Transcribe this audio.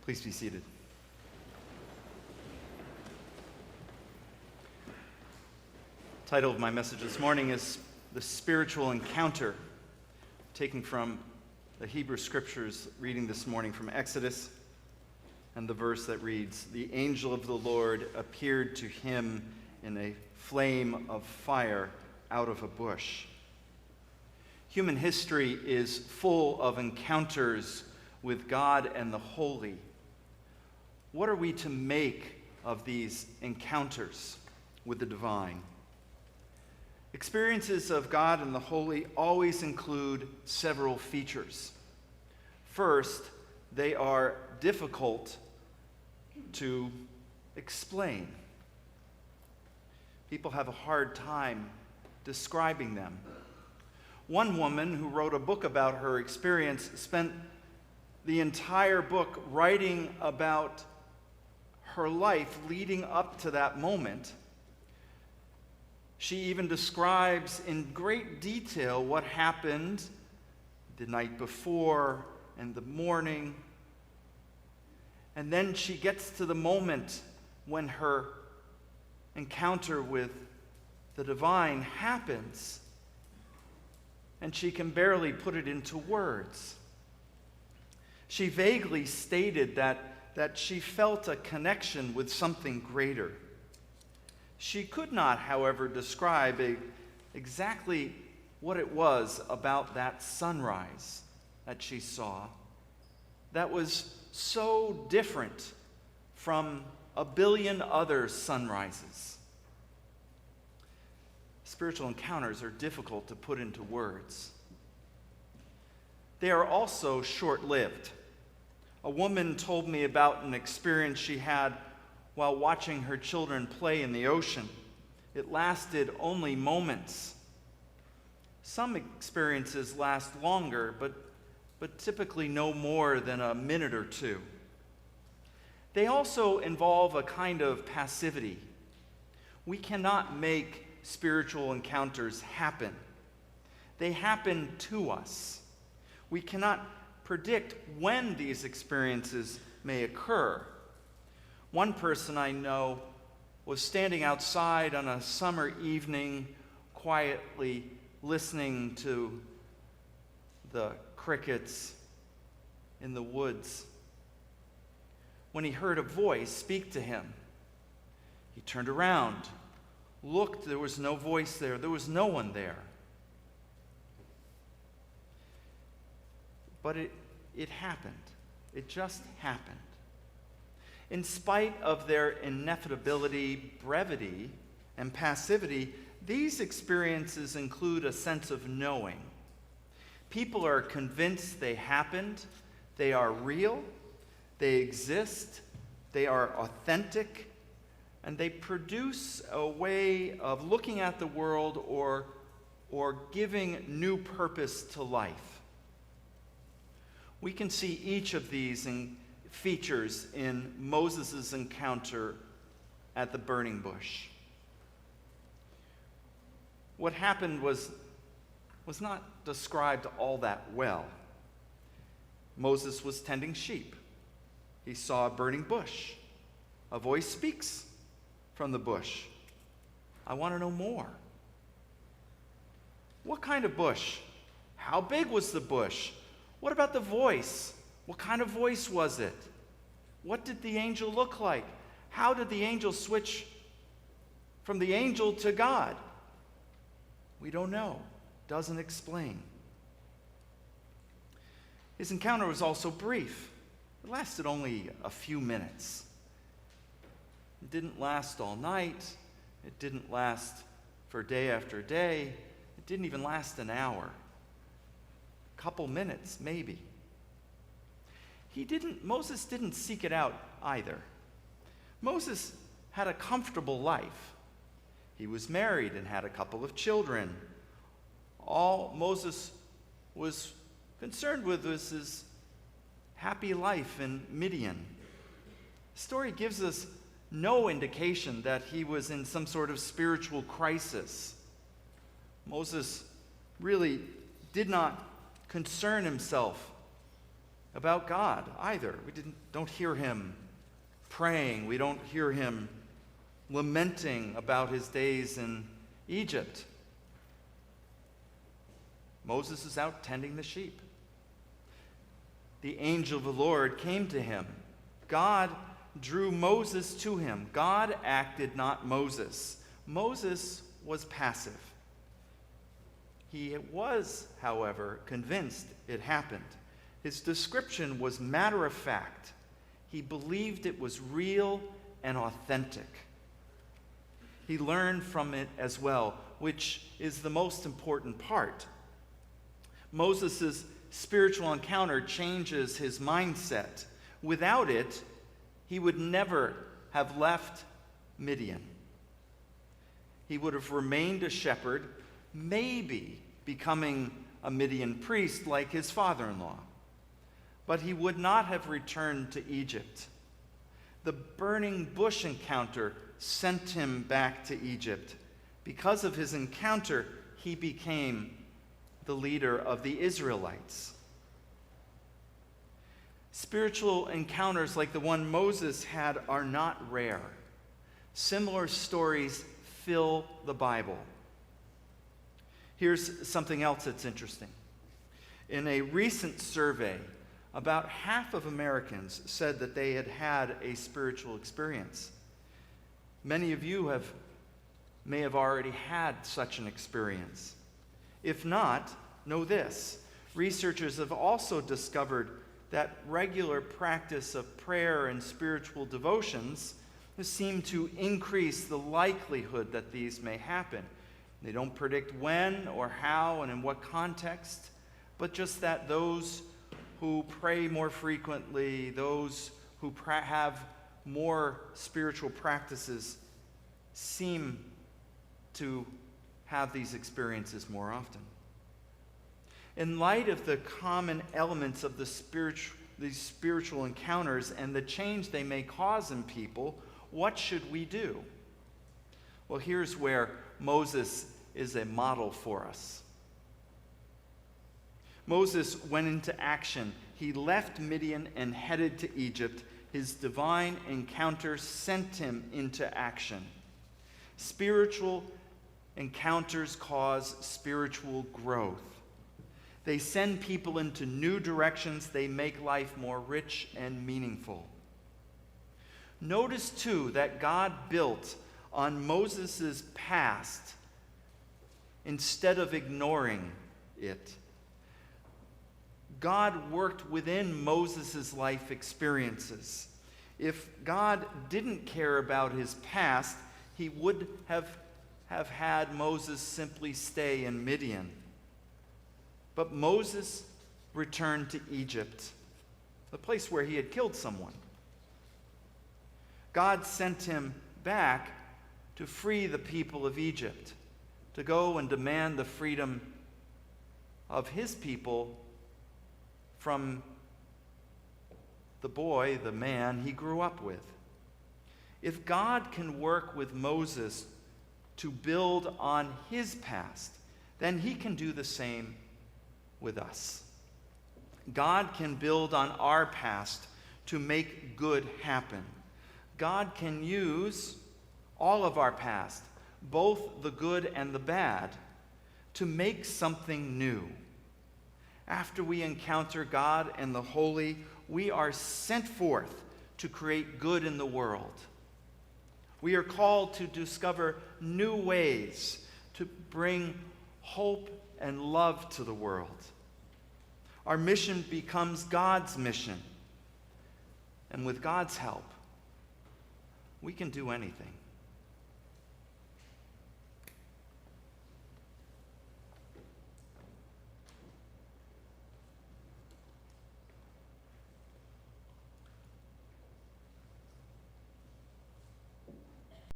Please be seated. The title of my message this morning is The Spiritual Encounter, taken from the Hebrew Scriptures, reading this morning from Exodus, and the verse that reads, "The angel of the Lord appeared to him in a flame of fire out of a bush." Human history is full of encounters with God and the holy. What are we to make of these encounters with the divine? Experiences of God and the holy always include several features. First, they are difficult to explain. People have a hard time describing them. One woman who wrote a book about her experience spent the entire book writing about her life leading up to that moment. She even describes in great detail what happened the night before and the morning. And then she gets to the moment when her encounter with the divine happens, and she can barely put it into words. She vaguely stated that she felt a connection with something greater. She could not, however, describe exactly what it was about that sunrise that she saw that was so different from a billion other sunrises. Spiritual encounters are difficult to put into words. They are also short-lived. A woman told me about an experience she had while watching her children play in the ocean. It lasted only moments. Some experiences last longer, but typically no more than a minute or two. They also involve a kind of passivity. We cannot make spiritual encounters happen. They happen to us. We cannot predict when these experiences may occur. One person I know was standing outside on a summer evening, quietly listening to the crickets in the woods, when he heard a voice speak to him. He turned around, looked, there was no voice there, there was no one there. But it happened. It just happened. In spite of their inevitability, brevity, and passivity, these experiences include a sense of knowing. People are convinced they happened, they are real, they exist, they are authentic, and they produce a way of looking at the world or giving new purpose to life. We can see each of these features in Moses' encounter at the burning bush. What happened was not described all that well. Moses was tending sheep. He saw a burning bush. A voice speaks from the bush. I want to know more. What kind of bush? How big was the bush? What about the voice? What kind of voice was it? What did the angel look like? How did the angel switch from the angel to God? We don't know. Doesn't explain. His encounter was also brief. It lasted only a few minutes. It didn't last all night. It didn't last for day after day. It didn't even last an hour. A couple minutes, maybe. Moses didn't seek it out either. Moses had a comfortable life. He was married and had a couple of children. All Moses was concerned with was his happy life in Midian. The story gives us no indication that he was in some sort of spiritual crisis. Moses really did not concern himself about God either. We don't hear him praying. We don't hear him lamenting about his days in Egypt. Moses is out tending the sheep. The angel of the Lord came to him. God drew Moses to him. God acted, not Moses. Moses was passive. He was, however, convinced it happened. His description was matter of fact. He believed it was real and authentic. He learned from it as well, which is the most important part. Moses' spiritual encounter changes his mindset. Without it, he would never have left Midian. He would have remained a shepherd, maybe becoming a Midian priest like his father-in-law. But he would not have returned to Egypt. The burning bush encounter sent him back to Egypt. Because of his encounter, he became the leader of the Israelites. Spiritual encounters like the one Moses had are not rare. Similar stories fill the Bible. Here's something else that's interesting. In a recent survey, about half of Americans said that they had had a spiritual experience. Many of you may have already had such an experience. If not, know this. Researchers have also discovered that regular practice of prayer and spiritual devotions seem to increase the likelihood that these may happen. They don't predict when or how and in what context, but just that those who pray more frequently, those who have more spiritual practices, seem to have these experiences more often. In light of the common elements of these spiritual encounters and the change they may cause in people, what should we do? Well, here's where Moses is a model for us. Moses went into action. He left Midian and headed to Egypt. His divine encounter sent him into action. Spiritual encounters cause spiritual growth. They send people into new directions. They make life more rich and meaningful. Notice, too, that God built on Moses' past instead of ignoring it. God worked within Moses' life experiences. If God didn't care about his past, he would have had Moses simply stay in Midian. But Moses returned to Egypt, the place where he had killed someone. God sent him back to free the people of Egypt, to go and demand the freedom of his people from the boy, the man he grew up with. If God can work with Moses to build on his past, then he can do the same with us. God can build on our past to make good happen. God can use all of our past, both the good and the bad, to make something new. After we encounter God and the holy, we are sent forth to create good in the world. We are called to discover new ways to bring hope and love to the world. Our mission becomes God's mission. And with God's help, we can do anything.